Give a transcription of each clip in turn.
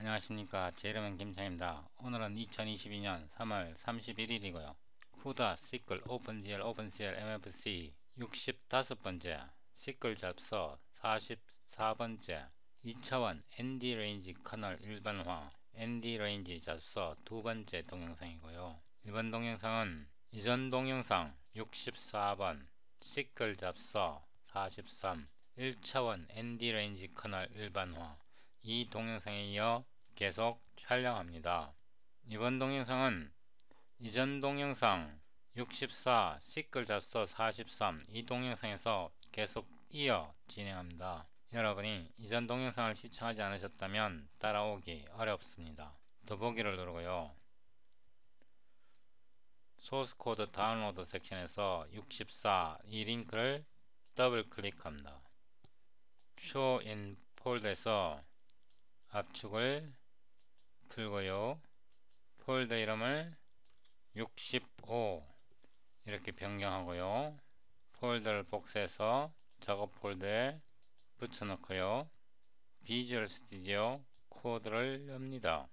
안녕하십니까. 제 이름은 김창입니다. 오늘은 2022년 3월 31일이고요. 쿠다 시클 오픈GL 오픈CL MFC 65번째 시클 잡서 44번째 2차원 ND 레인지 커널 일반화 ND 레인지 잡서 두 번째 동영상이고요. 이번 동영상은 이전 동영상 64번 시클 잡서 43 1차원 ND 레인지 커널 일반화 이 동영상에 이어 계속 촬영합니다. 이번 동영상은 이전 동영상 64 시끌 잡서 43 이 동영상에서 계속 이어 진행합니다. 여러분이 이전 동영상을 시청하지 않으셨다면 따라오기 어렵습니다. 더보기를 누르고요. 소스 코드 다운로드 섹션에서 64 이 링크를 더블 클릭합니다. Show in 폴더에서 압축을 풀고요. 폴더 이름을 65 이렇게 변경하고요. 폴더를 복사해서 작업 폴더에 붙여넣고요. 비주얼 스튜디오 코드를 엽니다.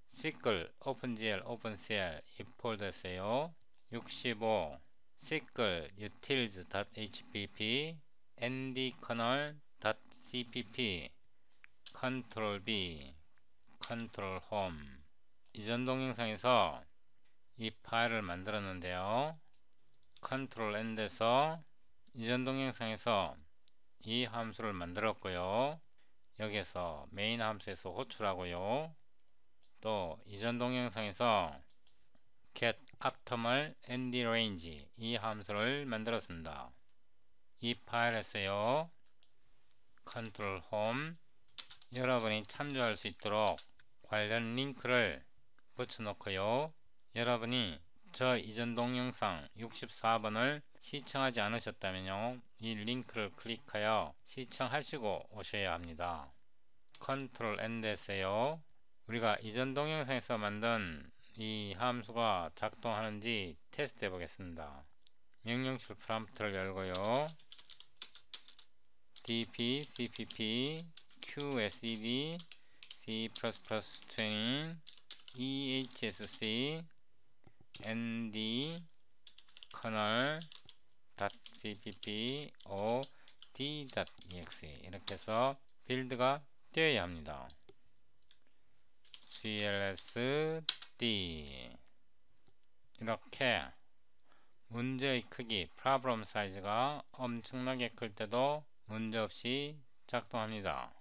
시클 오픈GL 오픈CL 이 폴더에서요. 65 시클 utils.hpp ndkernel.cpp 컨트롤 B 컨트롤 홈 이전 동영상에서 이 파일을 만들었는데요. 컨트롤 N에서 이전 동영상에서 이 함수를 만들었고요. 여기에서 메인 함수에서 호출하고요. 또 이전 동영상에서 get optimal ND range 이 함수를 만들었습니다. 이 파일에서요. 컨트롤 홈 여러분이 참조할 수 있도록 관련 링크를 붙여놓고요. 여러분이 저 이전 동영상 64번을 시청하지 않으셨다면요. 이 링크를 클릭하여 시청하시고 오셔야 합니다. 컨트롤 N에서요. 우리가 이전 동영상에서 만든 이 함수가 작동하는지 테스트 해보겠습니다. 명령출 프롬프트를 열고요. dp cpp qsed c++ training ehsc nd kernel.cpp o d.exe 이렇게 해서 빌드가 되어야 합니다. clsd 이렇게 문제의 크기 프로블럼 사이즈가 엄청나게 클 때도 문제없이 작동합니다.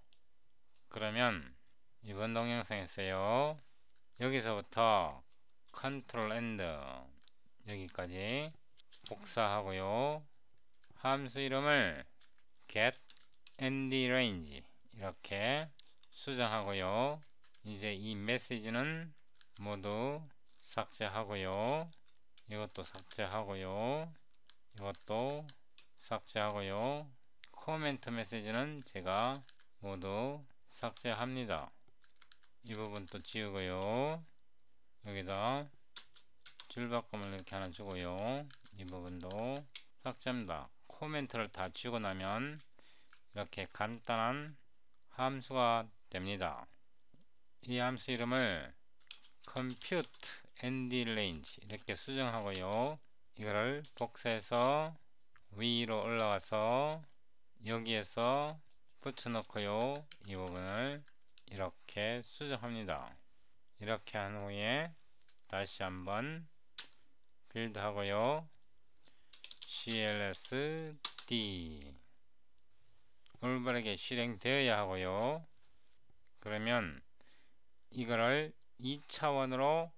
그러면 이번 동영상에서요. 여기서부터 컨트롤 엔드 여기까지 복사하고요. 함수 이름을 get ND range 이렇게 수정하고요. 이제 이 메시지는 모두 삭제하고요. 이것도 삭제하고요. 이것도 삭제하고요. 코멘트 메시지는 제가 모두 삭제합니다. 이 부분도 지우고요. 여기다 줄바꿈을 이렇게 하나 주고요. 이 부분도 삭제합니다. 코멘트를 다 지우고 나면 이렇게 간단한 함수가 됩니다. 이 함수 이름을 compute ND range 이렇게 수정하고요. 이거를 복사해서 위로 올라가서 여기에서 붙여놓고요. 이 부분을 이렇게 수정합니다. 이렇게 한 후에 다시 한번 빌드 하고요. clsd 올바르게 실행되어야 하고요. 그러면 이거를 2차원으로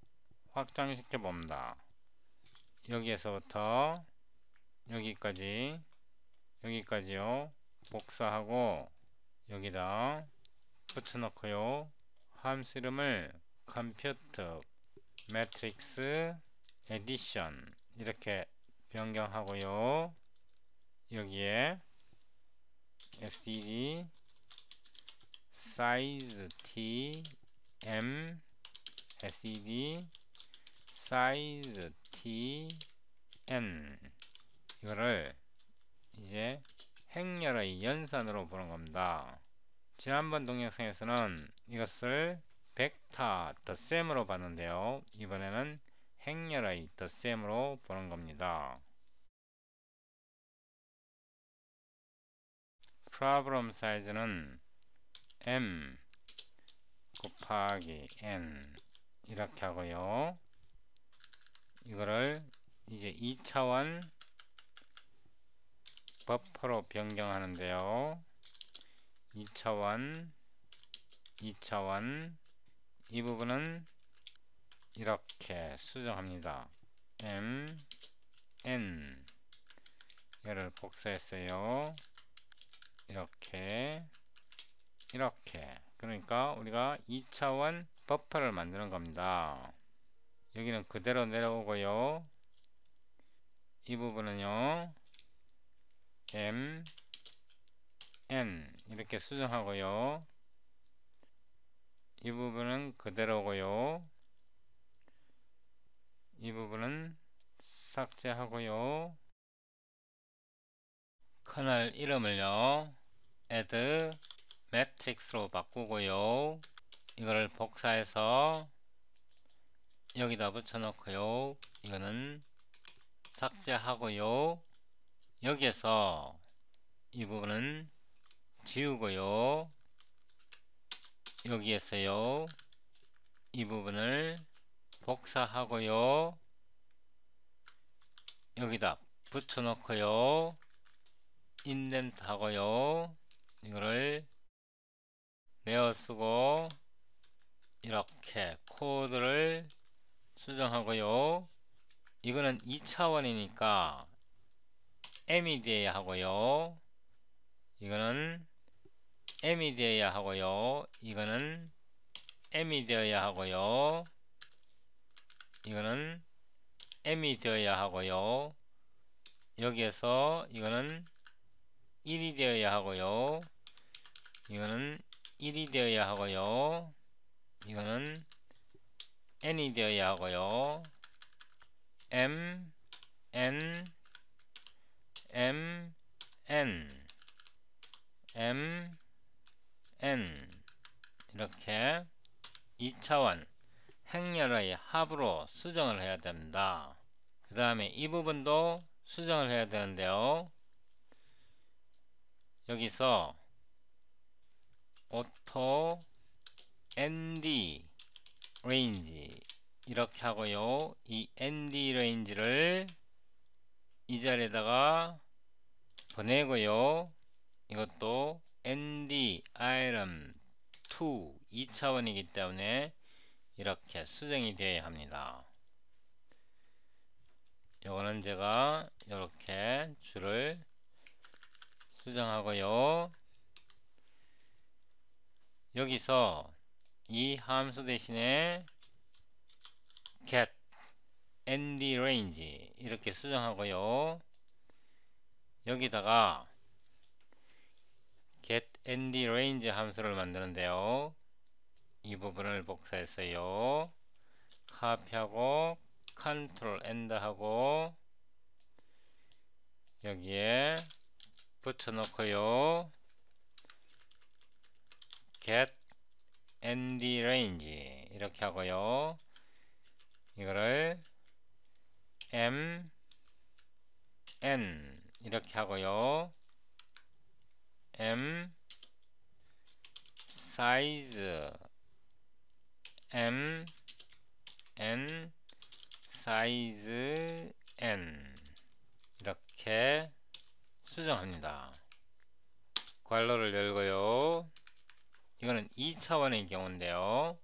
확장시켜 봅니다. 여기에서부터 여기까지요. 복사하고 여기다 붙여놓고요. 함수 이름을 compute matrix addition 이렇게 변경하고요. 여기에 std size t m std size t n 이거를 이제 행렬의 연산으로 보는 겁니다. 지난번 동영상에서는 이것을 벡터 the same으로 봤는데요. 이번에는 행렬의 the same으로 보는 겁니다. problem 사이즈는 m 곱하기 n 이렇게 하고요. 이거를 이제 2차원 버퍼로 변경하는데요. 2차원 이 부분은 이렇게 수정합니다. m n 얘를 복사했어요. 이렇게 그러니까 우리가 2차원 버퍼를 만드는 겁니다. 여기는 그대로 내려오고요. 이 부분은요 m n 이렇게 수정하고요. 이 부분은 그대로고요. 이 부분은 삭제하고요. 커널 이름을요 add matrix로 바꾸고요. 이거를 복사해서 여기다 붙여놓고요. 이거는 삭제하고요. 여기에서 이 부분은 지우고요. 여기에서요 이 부분을 복사하고요. 여기다 붙여놓고요. 인덴트 하고요. 이거를 내어쓰고 이렇게 코드를 수정하고요. 이거는 2차원이니까 m이 되어야 하고요. 이거는 m이 되어야 하고요. 이거는 m이 되어야 하고요. 이거는 m이 되어야 하고요. 여기에서 이거는 1이 되어야 하고요. 이거는 1이 되어야 하고요. 이거는 n이 되어야 하고요. m n m n m n 이렇게 2차원 행렬의 합으로 수정을 해야 됩니다. 그 다음에 이 부분도 수정을 해야 되는데요. 여기서 auto nd range 이렇게 하고요. 이 nd range를 이 자리에다가 보내고요. 이것도 nd item 2 2차원이기 때문에 이렇게 수정이 되어야 합니다. 요거는 제가 이렇게 줄을 수정하고요. 여기서 이 함수 대신에 get nd range 이렇게 수정하고요. 여기다가 get nd range 함수를 만드는데요. 이 부분을 복사했어요. 카피하고 컨트롤 엔드 하고 여기에 붙여놓고요. get nd range 이렇게 하고요. 이거를 m n 이렇게 하고요. m size m n size n 이렇게 수정합니다. 괄호를 열고요. 이거는 2차원의 경우인데요.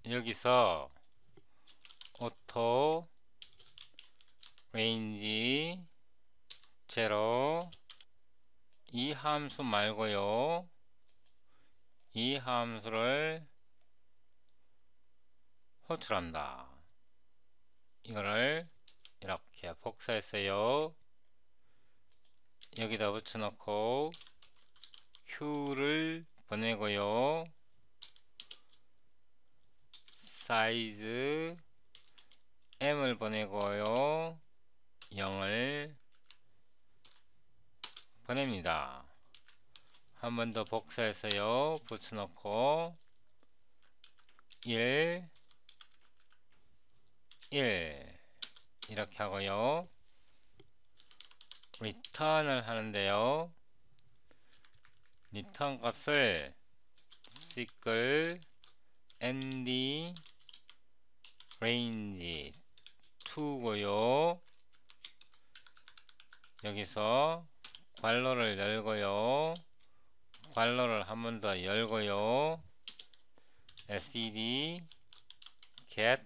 여기서 auto range 0 이 함수 말고요. 이 함수를 호출한다. 이거를 이렇게 복사했어요. 여기다 붙여놓고 q를 보내고요. 사이즈 m을 보내고요. 0을 보냅니다. 한 번 더 복사해서요. 붙여놓고 1 1 이렇게 하고요. return을 하는데요. return 값을 SQL ND range 2고요. 여기서 괄호를 열고요. 괄호를 한 번 더 열고요. std get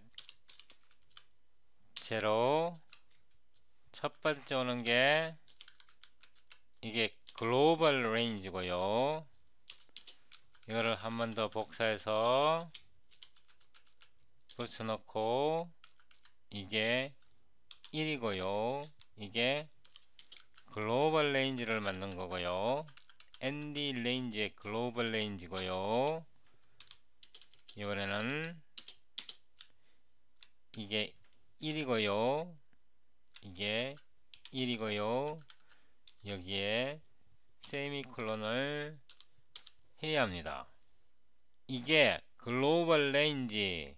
0 첫 번째 오는 게 이게 글로벌 레인지고요. 이거를 한 번 더 복사해서 붙여놓고 이게 1이고요. 이게 글로벌 레인지를 만든 거고요. ND 레인지의 글로벌 레인지고요. 이번에는 이게 1이고요. 이게 1이고요. 여기에 세미콜론을 해야 합니다. 이게 글로벌 레인지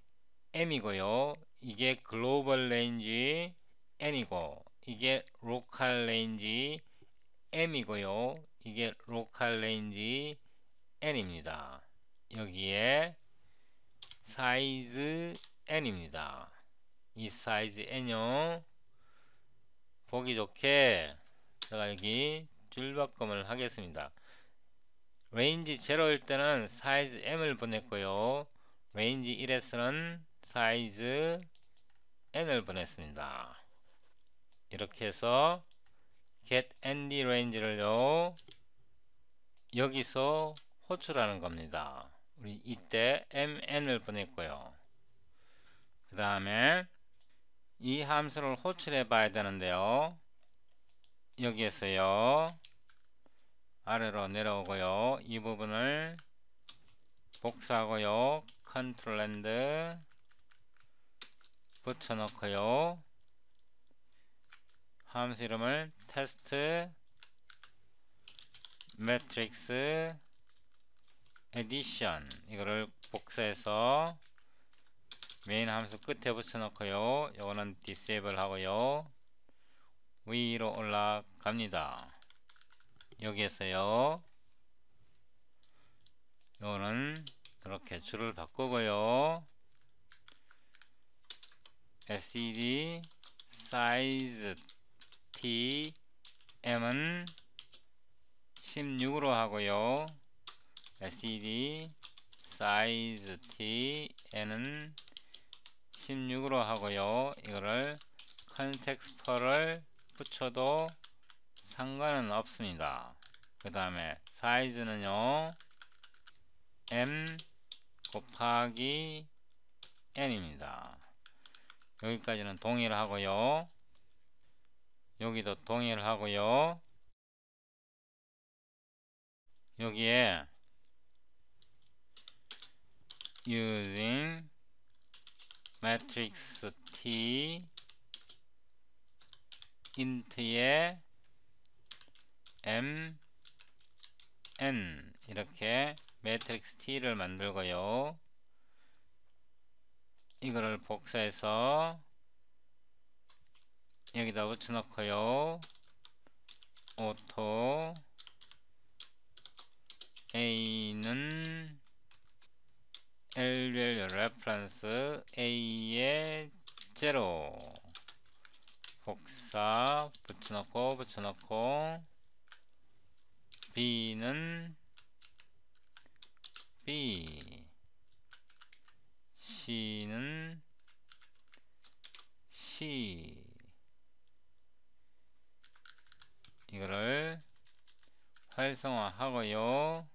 M이고요. 이게 글로벌 레인지 N이고 이게 로컬 레인지 M이고요. 이게 로컬 레인지 N입니다. 여기에 사이즈 N입니다. 이 사이즈 N요. 보기 좋게 제가 여기 줄바꿈을 하겠습니다. 레인지 0일 때는 사이즈 M을 보냈고요. 레인지 1에서는 사이즈 N을 보냈습니다. 이렇게 해서 get ND range를요 여기서 호출하는 겁니다. 우리 이때 MN을 보냈고요. 그 다음에 이 함수를 호출해 봐야 되는데요. 여기에서요 아래로 내려오고요. 이 부분을 복사하고요. 컨트롤 앤드 붙여놓고요. 함수 이름을 테스트 매트릭스 에디션 이거를 복사해서 메인 함수 끝에 붙여놓고요. 이거는 디세이블 하고요. 위로 올라갑니다. 여기에서요 이거는 이렇게 줄을 바꾸고요. std size t m은 16으로 하고요. std size t n은 16으로 하고요. 이거를 컨텍스트를 붙여도 상관은 없습니다. 그 다음에 사이즈는요 m 곱하기 n입니다. 여기까지는 동일하고요. 여기도 동일하고요. 여기에 using matrix t int의 m n 이렇게 매트릭스 t를 만들고요. 이거를 복사해서 여기다 붙여놓고요. 오토 A는 L 레퍼런스 A의 0 복사 붙여놓고 B는 B C는 C 이거를 활성화하고요.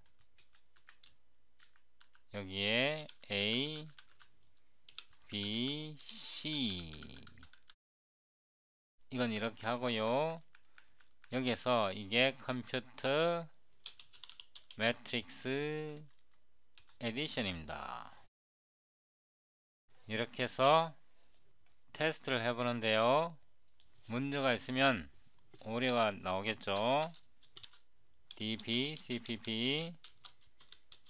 여기에 A, B, C 이건 이렇게 하고요. 여기에서 이게 컴퓨터 매트릭스 에디션입니다. 이렇게 해서 테스트를 해보는데요. 문제가 있으면 오류가 나오겠죠. db cpp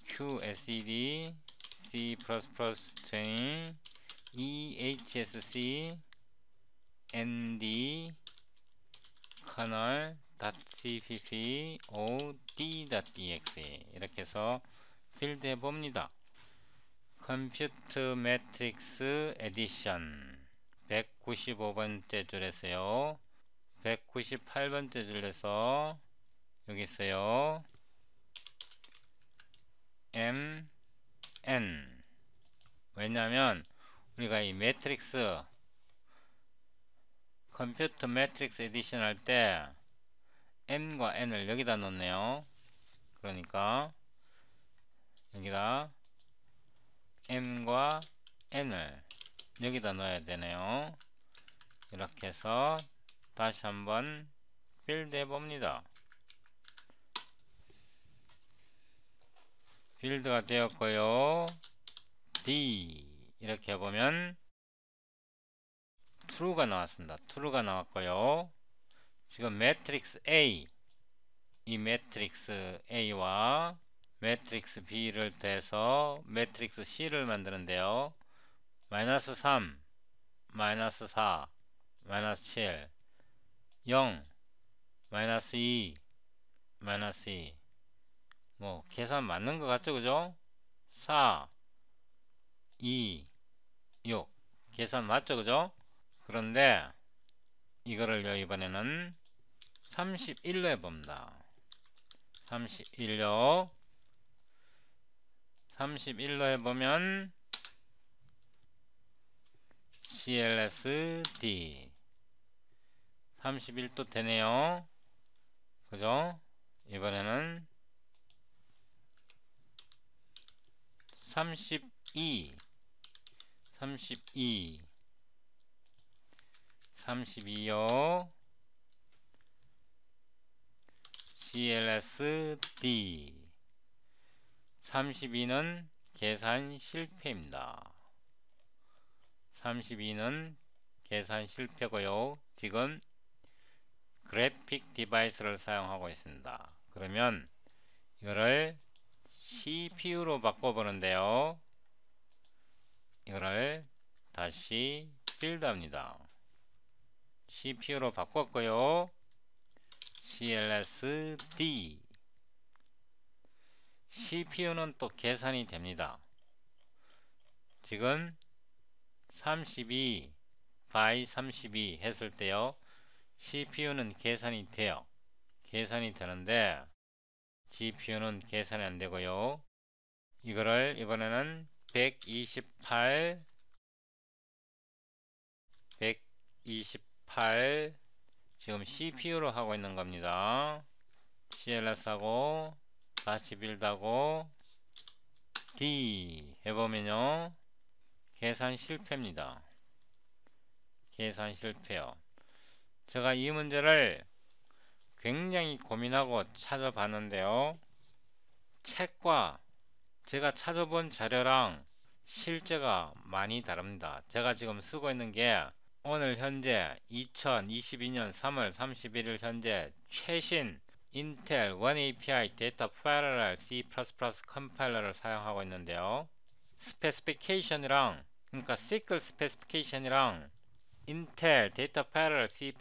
qsed C++20 EHSC ND kernel.cpp od.exe 이렇게 해서 필드 해봅니다. 컴퓨터 매트릭스 에디션 195번째 줄에서요. 198번째 줄에서 여기 있어요. MN. 왜냐면 우리가 이 매트릭스 컴퓨터 매트릭스 에디션 할 때 M과 N을 여기다 넣네요. 그러니까 여기다 M과 N을 여기다 넣어야 되네요. 이렇게 해서 다시 한번 빌드 해봅니다. 빌드가 되었고요. D 이렇게 해보면 true가 나왔습니다. true가 나왔고요. 지금 매트릭스 A, 이 매트릭스 A와 매트릭스 B를 더해서 매트릭스 C를 만드는데요. 마이너스 3, 마이너스 4, 마이너스 7, 0, 마이너스 2, 마이너스 2. 뭐 계산 맞는 것 같죠? 그죠? 4, 2, 6 계산 맞죠? 그죠? 그런데 이거를요 이번에는 31로 해봅니다. 31로 해보면 CLSD 31도 되네요. 그죠? 이번에는 32 32요. CLSD 32는 계산 실패입니다. 32는 계산 실패고요. 지금 그래픽 디바이스를 사용하고 있습니다. 그러면 이거를 CPU로 바꿔보는데요. 이거를 다시 빌드합니다. CPU로 바꿨고요. CLSD CPU는 또 계산이 됩니다. 지금 32 by 32 했을 때요. CPU는 계산이 돼요. 계산이 되는데 GPU는 계산이 안 되고요. 이거를 이번에는 128 지금 CPU로 하고 있는 겁니다. CLS하고 다시 빌드하고 D 해보면요. 계산 실패입니다. 계산 실패요. 제가 이 문제를 굉장히 고민하고 찾아봤는데요. 책과 제가 찾아본 자료랑 실제가 많이 다릅니다. 제가 지금 쓰고 있는 게 오늘 현재 2022년 3월 31일 현재 최신 인텔 OneAPI 데이터 패러럴 C++ 컴파일러를 사용하고 있는데요. 스페시피케이션이랑 그러니까 시클 스페시피케이션이랑 인텔 데이터 패러럴 C++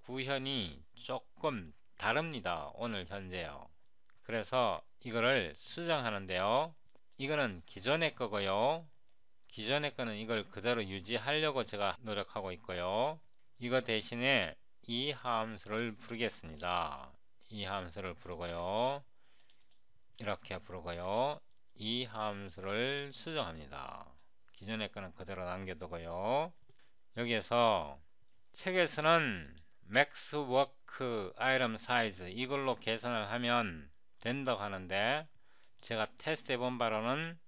구현이 조금 다릅니다. 오늘 현재요. 그래서 이거를 수정하는데요. 이거는 기존의 거고요. 기존의 거는 이걸 그대로 유지하려고 제가 노력하고 있고요. 이거 대신에 이 함수를 부르겠습니다. 이 함수를 부르고요. 이렇게 부르고요. 이 함수를 수정합니다. 기존의 거는 그대로 남겨두고요. 여기에서 책에서는 max work item size 이걸로 계산을 하면 된다고 하는데 제가 테스트 해본 바로는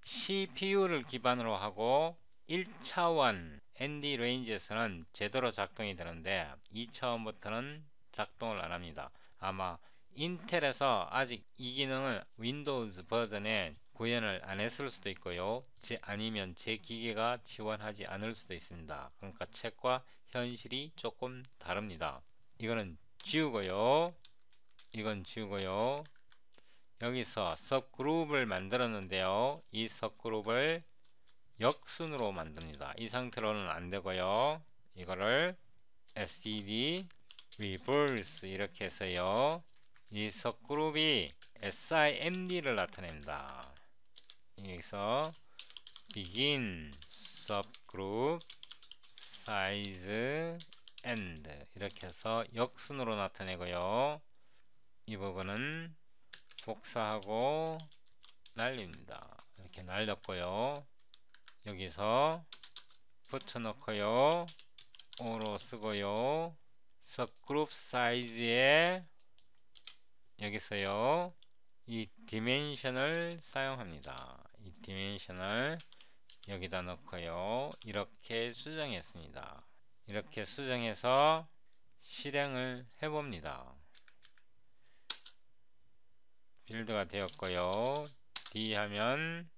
CPU를 기반으로 하고 1차원 ND 레인지에서는 제대로 작동이 되는데 2차원부터는 작동을 안합니다. 아마 인텔에서 아직 이 기능을 윈도우즈 버전에 구현을 안 했을 수도 있고요. 아니면 제 기계가 지원하지 않을 수도 있습니다. 그러니까 책과 현실이 조금 다릅니다. 이거는 지우고요. 이건 지우고요. 여기서 sub그룹을 만들었는데요. 이 sub그룹을 역순으로 만듭니다. 이 상태로는 안 되고요. 이거를 std reverse 이렇게 해서요. 이 sub그룹이 simd를 나타냅니다. 여기서 begin subgroup size end 이렇게 해서 역순으로 나타내고요. 이 부분은 복사하고 날립니다. 이렇게 날렸고요. 여기서 붙여넣고요. 5로 쓰고요. subgroup size에 여기서요. 이 dimension을 사용합니다. 이 dimension을 여기다 넣고요. 이렇게 수정했습니다. 이렇게 수정해서 실행을 해봅니다. 빌드가 되었고요. D 하면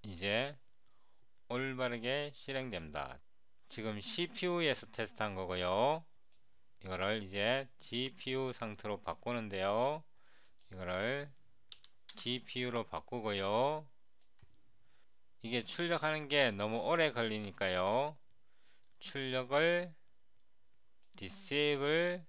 이제 올바르게 실행됩니다. 지금 CPU에서 테스트한 거고요. 이거를 이제 GPU 상태로 바꾸는데요. 이거를 GPU로 바꾸고요. 이게 출력하는 게 너무 오래 걸리니까요. 출력을 disable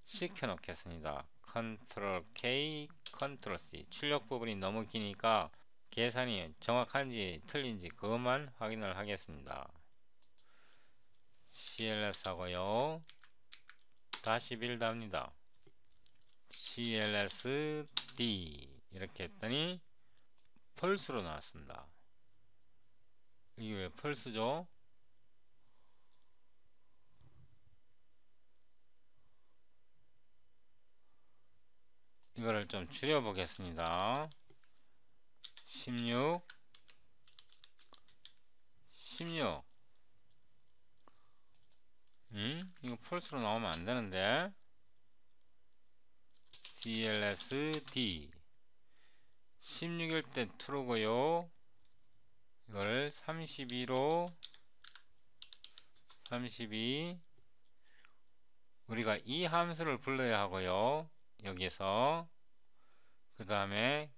시켜 놓겠습니다. Ctrl K, Ctrl C. 출력 부분이 너무 기니까 계산이 정확한지 틀린지 그것만 확인을 하겠습니다. CLS 하고요. 다시 빌드 합니다. CLS D 이렇게 했더니 펄스로 나왔습니다. 이게 왜 펄스죠? 이거를 좀 줄여 보겠습니다. 16 이거 펄스로 나오면 안 되는데. CLSD 16일 때 true고요. 이걸 32로 32 우리가 이 함수를 불러야 하고요. 여기서 그 다음에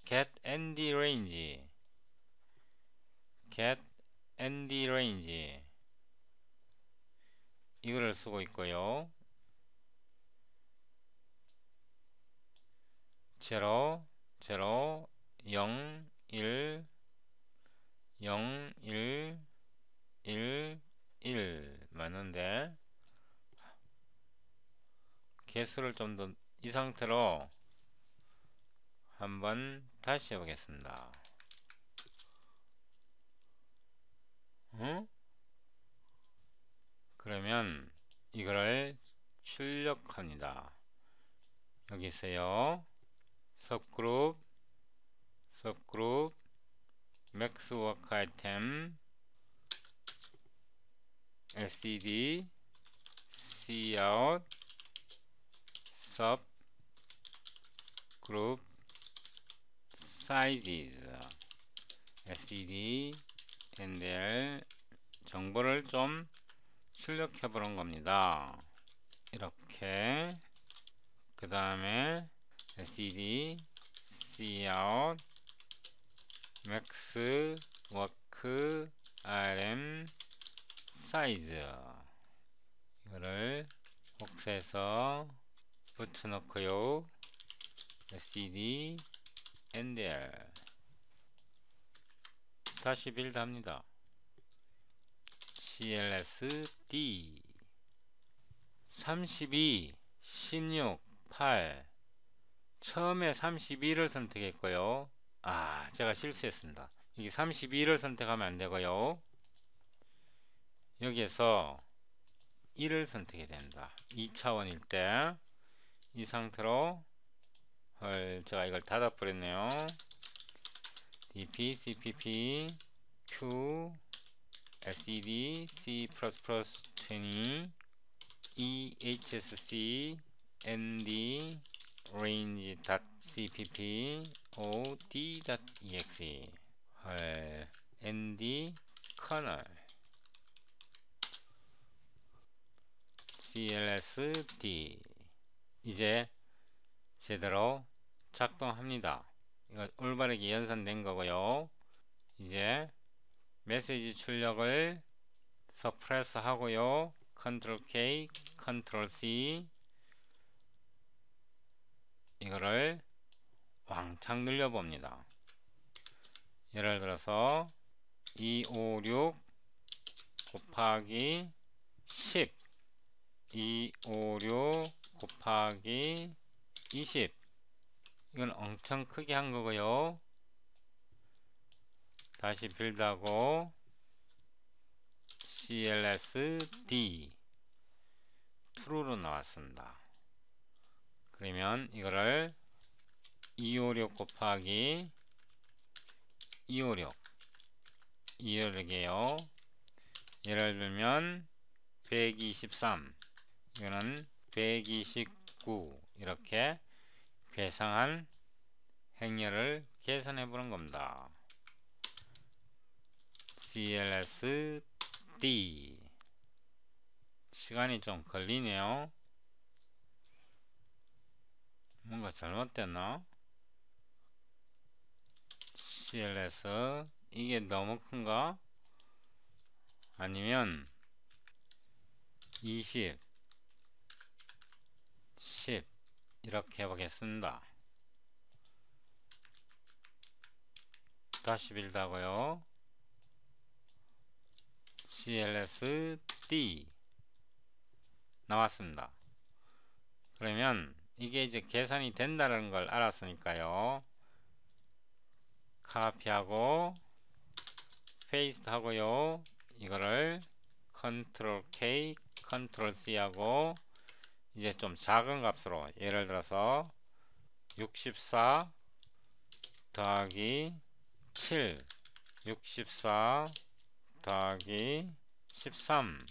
get ND range 이거를 쓰고 있고요. 0 0 0 1 0 1 1 1 맞는데 개수를 좀 더 이 상태로 한번 다시 해보겠습니다. 그러면 이거를 출력합니다. 여기서요. subgroup max work item std cout subgroup sizes std and 정보를 좀 출력해 보는 겁니다. 이렇게 그 다음에 std cout max work rm size 이거를 복사해서 붙여놓고요. std ndl 다시 빌드 합니다. clsd 32 16 8 처음에 32를 선택했고요. 제가 실수했습니다. 여기 32를 선택하면 안되고요. 여기에서 1을 선택해야 됩니다. 2차원일 때 이 상태로 제가 이걸 닫아버렸네요. dp cpp q std c++20 ehsc nd range.cpp od.exe nd kernel clsd 이제 제대로 작동합니다. 이거 올바르게 연산된 거고요. 이제 메시지 출력을 서프레스 하고요. 컨트롤 K, 컨트롤 C 이거를 왕창 늘려봅니다. 예를 들어서 256 곱하기 10 256 곱하기 20 이건 엄청 크게 한 거고요. 다시 빌드하고 CLSD true로 나왔습니다. 그러면 이거를 256 곱하기 256 256이에요. 예를 들면 123 이거는 129 이렇게 괴상한 행렬을 계산해 보는 겁니다. CLSD 시간이 좀 걸리네요. 뭔가 잘못됐나? CLS 이게 너무 큰가? 아니면 20 10 이렇게 해보겠습니다. 다시 빌드하고요. CLSD 나왔습니다. 그러면 이게 이제 계산이 된다는 걸 알았으니까요. 카피하고 페이스트 하고요. 이거를 컨트롤 K, 컨트롤 C 하고 이제 좀 작은 값으로 예를 들어서 64 더하기 7 64 더하기 13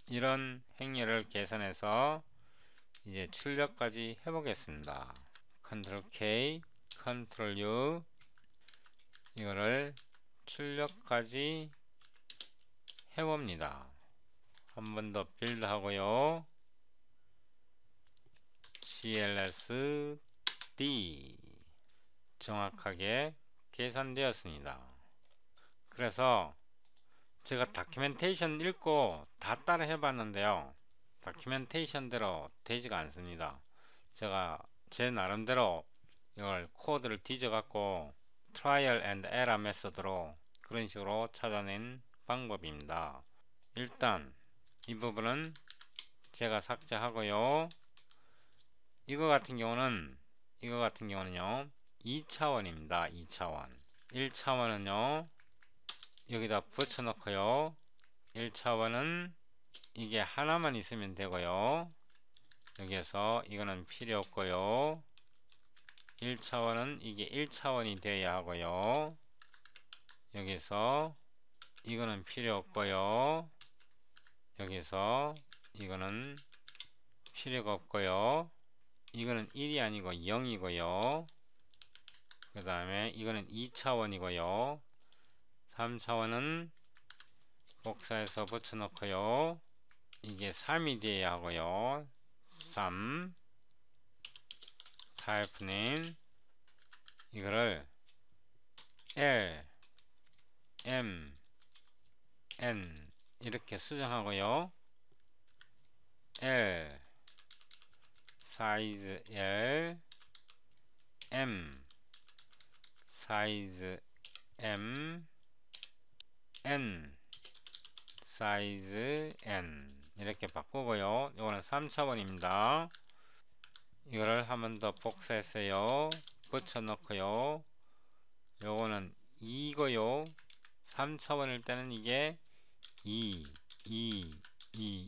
이런 행렬을 계산해서 이제 출력까지 해보겠습니다. 컨트롤 K, 컨트롤 U 이거를 출력까지 해봅니다. 한 번 더 빌드 하고요. CLSD 정확하게 계산되었습니다. 그래서 제가 다큐멘테이션 읽고 다 따라 해봤는데요. 다큐멘테이션대로 되지가 않습니다. 제가 제 나름대로 이걸 코드를 뒤져갖고 트라이얼 앤드 에러 메소드로 그런 식으로 찾아낸 방법입니다. 일단 이 부분은 제가 삭제하고요. 이거 같은 경우는요 2차원입니다. 2차원 1차원은요 여기다 붙여 놓고요 1차원은 이게 하나만 있으면 되고요 여기에서 이거는 필요 없고요 1차원은 이게 1차원이 되어야 하고요 여기서 이거는 필요 없고요 여기서 이거는 필요가 없고요 이거는 1이 아니고 0이고요 그 다음에 이거는 2차원이고요 3차원은 복사해서 붙여 놓고요 이게 3이 되어야 하고요 3 타입님 이거를 L M N 이렇게 수정하고요 L 사이즈 L M 사이즈 M N 사이즈 N 이렇게 바꾸고요 이거는 3차원입니다 이거를 한 번 더 복사했어요 붙여 넣고요 요거는 2고요 3차원일 때는 이게 2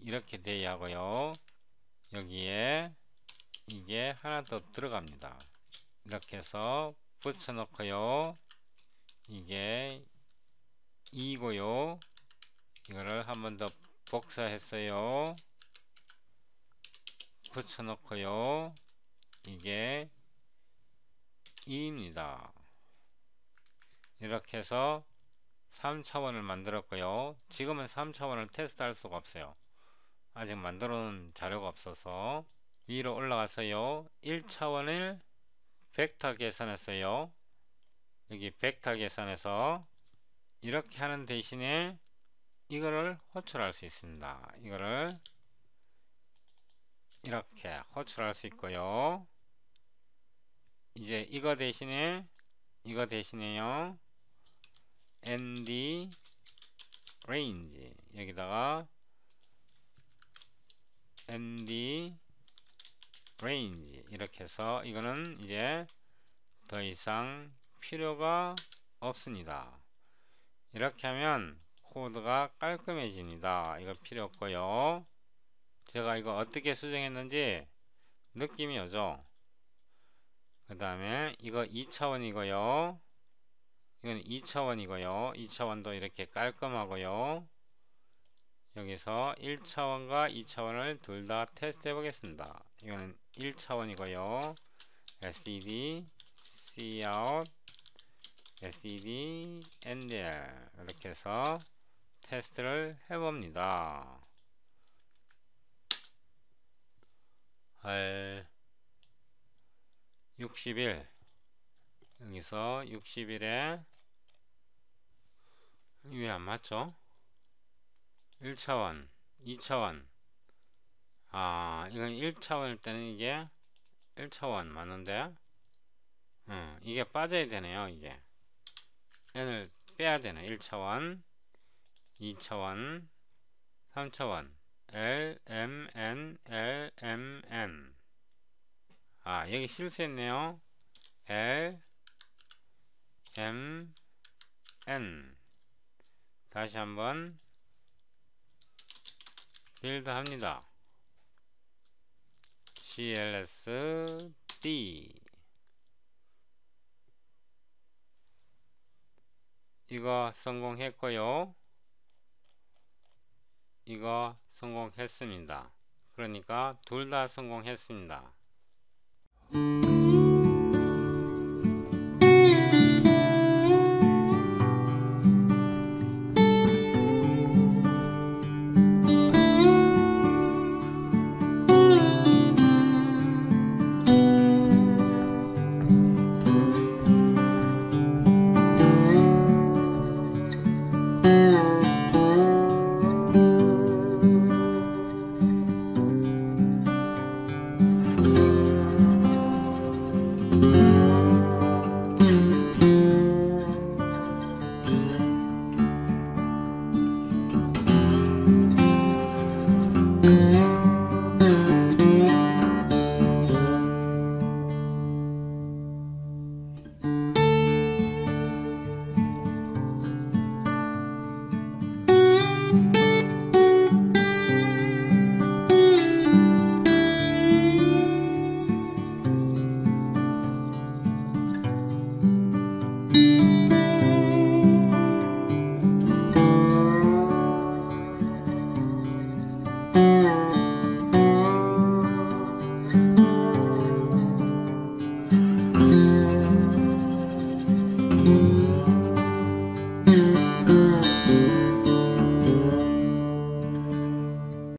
이렇게 돼야 하고요 여기에 이게 하나 더 들어갑니다 이렇게 해서 붙여 놓고요 이게 2고요 이거를 한 번 더 복사했어요 붙여 놓고요 이게 2입니다 이렇게 해서 3차원을 만들었고요 지금은 3차원을 테스트 할 수가 없어요 아직 만들어 놓은 자료가 없어서 위로 올라가서요 1차원을 벡터 계산했어요. 여기 벡터 계산해서 이렇게 하는 대신에 이거를 호출할 수 있습니다. 이거를 이렇게 호출할 수 있고요. 이제 이거 대신에요 ND range 여기다가 ND range 이렇게 해서 이거는 이제 더 이상 필요가 없습니다. 이렇게 하면 코드가 깔끔해집니다. 이거 필요 없고요. 제가 이거 어떻게 수정했는지 느낌이 오죠. 그 다음에 이거 2차원이고요 이건 2차원이고요 2차원도 이렇게 깔끔하고요. 여기서 1차원과 2차원을 둘 다 테스트 해 보겠습니다. 이거는 1차원이고요 SED, Cout, SED, NDL 이렇게 해서 테스트를 해봅니다. 60일 여기서 60일에 왜 안 맞죠? 1차원, 2차원 이건 1차원일 때는 이게 1차원 맞는데 이게 빠져야 되네요. 이게 n을 빼야 되네. 1차원, 2차원, 3차원 L, M, N, L, M, N 여기 실수했네요. L, M, N 다시 한번 빌드 합니다. CLS D 이거 성공했고요. 이거 성공했습니다. 그러니까 둘 다 성공했습니다.